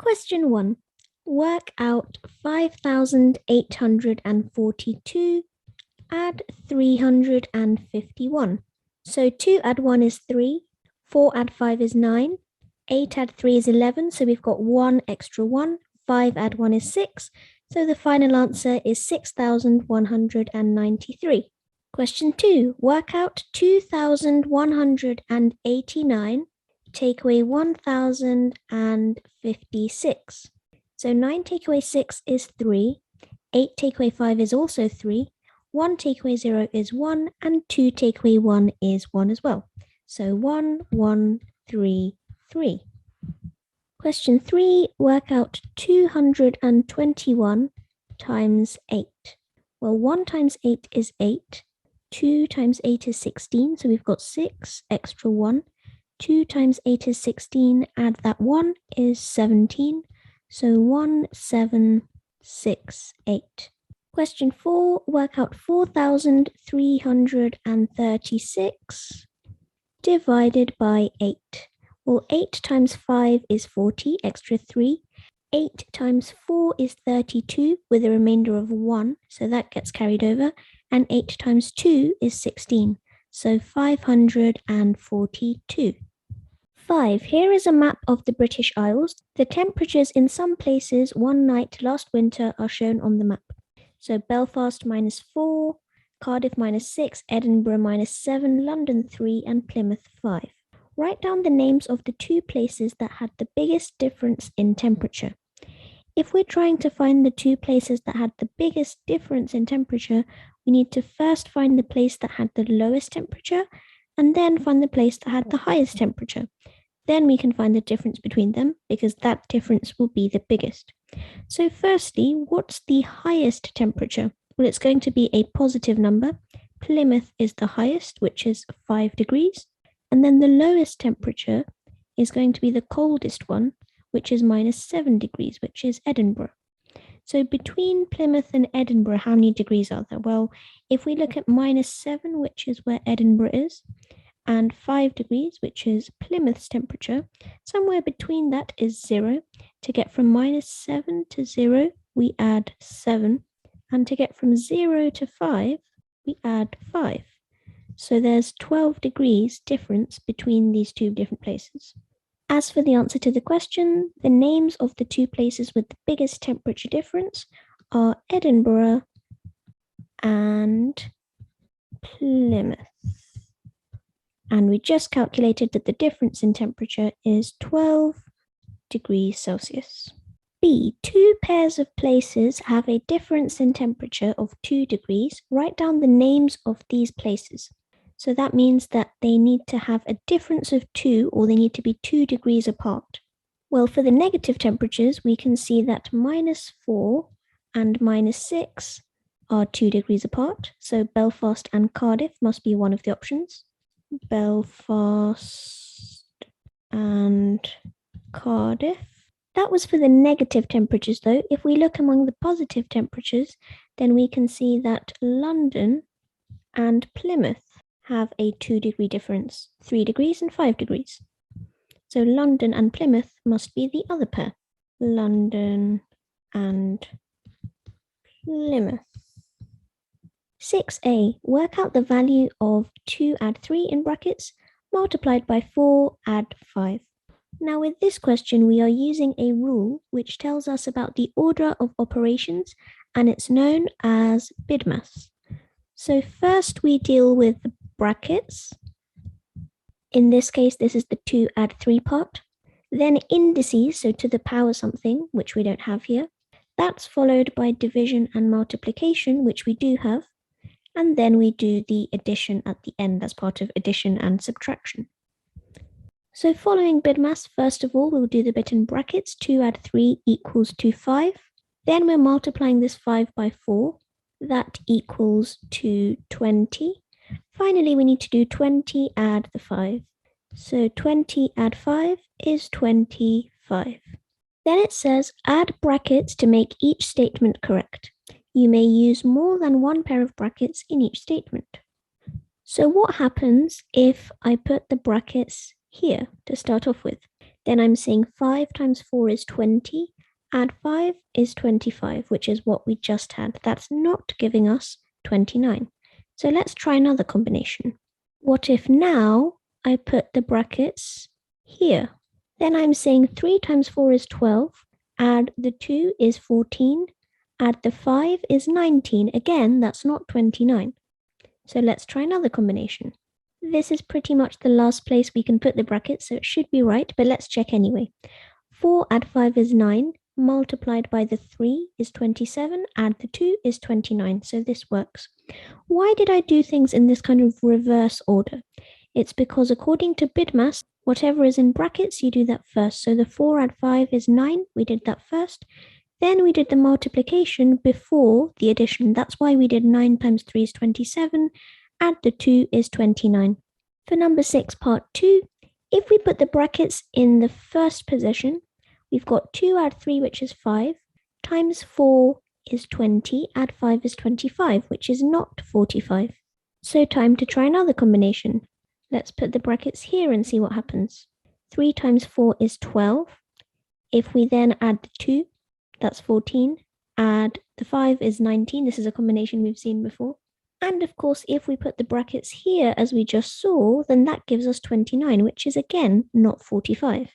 Question 1. Work out 5,842, add 351. So 2 add 1 is 3, 4 add 5 is 9, 8 add 3 is 11, so we've got 1 extra 1, 5 add 1 is 6, so the final answer is 6,193. Question 2. Work out 2,189, take away 1,056. So 9 take away 6 is 3, 8 take away 5 is also 3, 1 take away 0 is 1, and 2 take away 1 is 1 as well. So 1, 1, 3, 3. Question 3, work out 221 times 8. Well, 1 times 8 is 8. 2 times 8 is 16, so we've got 6 extra 1. 2 times 8 is 16, add that 1 is 17. So 1, 7, 6, 8. Question 4, work out 4,336 divided by 8. Well, 8 times 5 is 40, extra 3. 8 times 4 is 32 with a remainder of 1, so that gets carried over. And 8 times 2 is 16, so 542. 5. Here is a map of the British Isles. The temperatures in some places one night last winter are shown on the map. So Belfast -4, Cardiff -6, Edinburgh -7, London 3, and Plymouth 5. Write down the names of the 2 places that had the biggest difference in temperature. If we're trying to find the 2 places that had the biggest difference in temperature, we need to first find the place that had the lowest temperature, and then find the place that had the highest temperature. Then we can find the difference between them, because that difference will be the biggest. So firstly, what's the highest temperature? Well, it's going to be a positive number. Plymouth is the highest, which is 5 degrees. And then the lowest temperature is going to be the coldest one, which is -7 degrees, which is Edinburgh. So between Plymouth and Edinburgh, how many degrees are there? Well, if we look at -7, which is where Edinburgh is, and 5 degrees, which is Plymouth's temperature, somewhere between that is 0. To get from -7 to 0, we add 7. And to get from 0 to 5, we add 5. So there's 12 degrees difference between these 2 different places. As for the answer to the question, the names of the 2 places with the biggest temperature difference are Edinburgh and Plymouth. And we just calculated that the difference in temperature is 12 degrees Celsius. B. 2 pairs of places have a difference in temperature of 2 degrees. Write down the names of these places. So that means that they need to have a difference of 2, or they need to be 2 degrees apart. Well, for the negative temperatures, we can see that -4 and -6 are 2 degrees apart. So Belfast and Cardiff must be one of the options. Belfast and Cardiff. That was for the negative temperatures, though. If we look among the positive temperatures, then we can see that London and Plymouth have a 2 degree difference, 3 degrees and 5 degrees. So London and Plymouth must be the other pair. London and Plymouth. 6a, work out the value of 2 add 3 in brackets multiplied by 4 add 5. Now with this question, we are using a rule which tells us about the order of operations, and it's known as BIDMAS. So first we deal with the brackets. In this case, this is the 2 add 3 part. Then indices, so to the power something, which we don't have here. That's followed by division and multiplication, which we do have. And then we do the addition at the end as part of addition and subtraction. So following BIDMAS, first of all, we'll do the bit in brackets. 2 add 3 equals to 5. Then we're multiplying this 5 by 4. That equals to 20. Finally, we need to do 20 add the 5. So 20 add 5 is 25. Then it says add brackets to make each statement correct. You may use more than one pair of brackets in each statement. So what happens if I put the brackets here to start off with? Then I'm saying 5 times 4 is 20. Add 5 is 25, which is what we just had. That's not giving us 29. So let's try another combination. What if now I put the brackets here? Then I'm saying 3 times 4 is 12. Add the 2 is 14. Add the 5 is 19. Again, that's not 29. So let's try another combination. This is pretty much the last place we can put the brackets, so it should be right, but let's check anyway. 4 add 5 is 9, multiplied by the 3 is 27, add the 2 is 29, so this works. Why did I do things in this kind of reverse order? It's because according to BIDMAS, whatever is in brackets, you do that first. So the 4 add 5 is 9, we did that first. Then we did the multiplication before the addition. That's why we did 9 times 3 is 27. Add the 2 is 29. For number 6, part 2, if we put the brackets in the first position, we've got 2 add 3, which is 5, times 4 is 20, add 5 is 25, which is not 45. So time to try another combination. Let's put the brackets here and see what happens. 3 times 4 is 12. If we then add the 2, that's 14. Add the 5 is 19. This is a combination we've seen before. And of course, if we put the brackets here as we just saw, then that gives us 29, which is again not 45.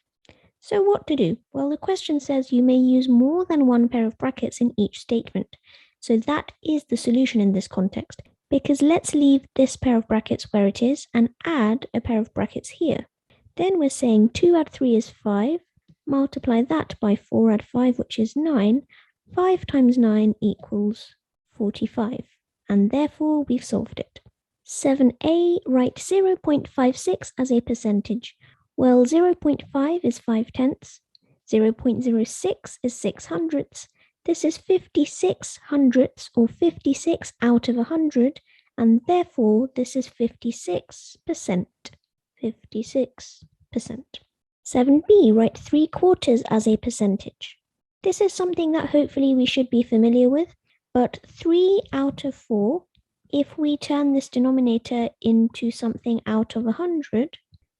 So what to do? Well, the question says you may use more than one pair of brackets in each statement. So that is the solution in this context, because let's leave this pair of brackets where it is and add a pair of brackets here. Then we're saying 2 add 3 is 5. Multiply that by 4 add 5, which is 9. 5 times 9 equals 45. And therefore we've solved it. 7a, write 0.56 as a percentage. Well, 0.5 is 5/10. 0.06 is 6/100. This is 56 hundredths, or 56 out of 100, and therefore this is 56%. 56%. 7b, write 3/4 as a percentage. This is something that hopefully we should be familiar with, but 3 out of 4, if we turn this denominator into something out of 100,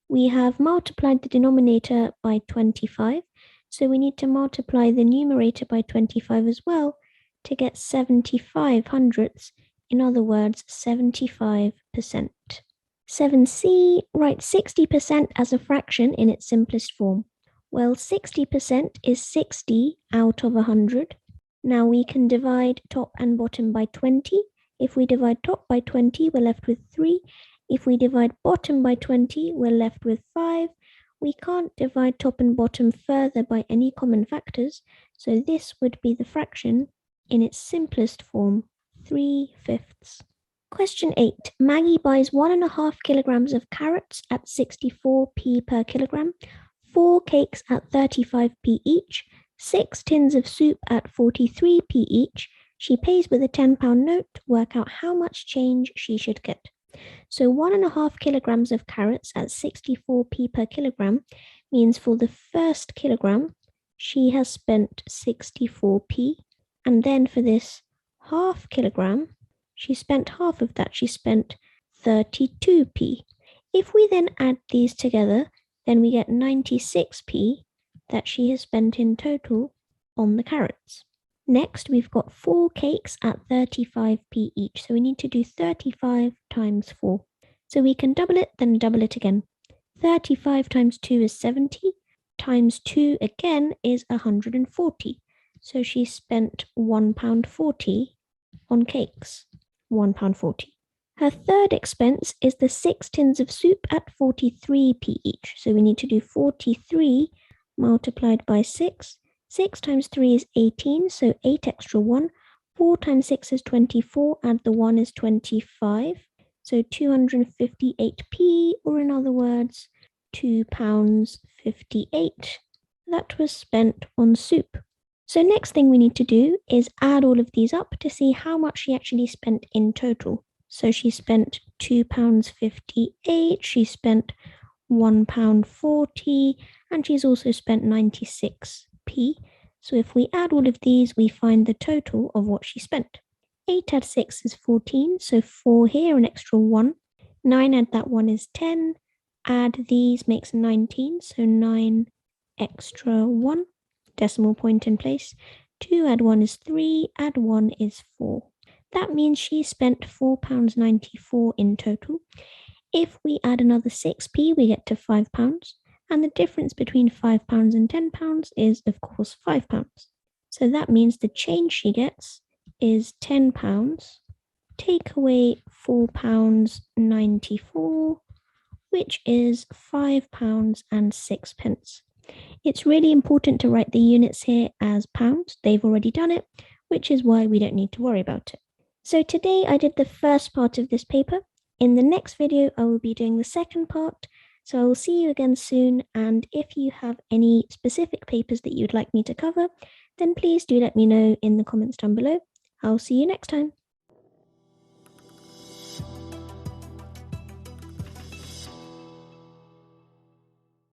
we have multiplied the denominator by 25, so we need to multiply the numerator by 25 as well to get 75 hundredths, in other words, 75%. 7c, write 60% as a fraction in its simplest form. Well, 60% is 60 out of 100. Now we can divide top and bottom by 20. If we divide top by 20, we're left with 3. If we divide bottom by 20, we're left with 5. We can't divide top and bottom further by any common factors, so this would be the fraction in its simplest form, 3/5. Question 8. Maggie buys 1.5 kilograms of carrots at 64p per kilogram, 4 cakes at 35p each, 6 tins of soup at 43p each. She pays with a £10 note. Work out how much change she should get. So 1.5 kilograms of carrots at 64p per kilogram means for the first kilogram, she has spent 64p. And then for this half kilogram, she spent half of that. She spent 32p. If we then add these together, then we get 96p that she has spent in total on the carrots. Next, we've got 4 cakes at 35p each. So we need to do 35 times 4. So we can double it, then double it again. 35 times 2 is 70. Times 2 again is 140. So she spent £1.40 on cakes. £1.40. Her third expense is the 6 tins of soup at 43p each. So we need to do 43 multiplied by 6. 6 times 3 is 18, so 8 extra 1. 4 times 6 is 24, add the 1 is 25. So 258p, or in other words, £2.58. That was spent on soup. So next thing we need to do is add all of these up to see how much she actually spent in total. So she spent £2.58, she spent £1.40, and she's also spent 96p. So if we add all of these, we find the total of what she spent. 8 add 6 is 14, so 4 here, an extra 1. 9 add that 1 is 10. Add these makes 19, so 9 extra 1, decimal point in place. 2 add 1 is 3, add 1 is 4. That means she spent £4.94 in total. If we add another 6p, we get to £5. And the difference between £5 and £10 is, of course, £5. So that means the change she gets is £10. Take away £4.94, which is £5.06. It's really important to write the units here as pounds. They've already done it, which is why we don't need to worry about it. So today I did the first part of this paper. In the next video, I will be doing the second part. So I will see you again soon. And if you have any specific papers that you'd like me to cover, then please do let me know in the comments down below. I'll see you next time.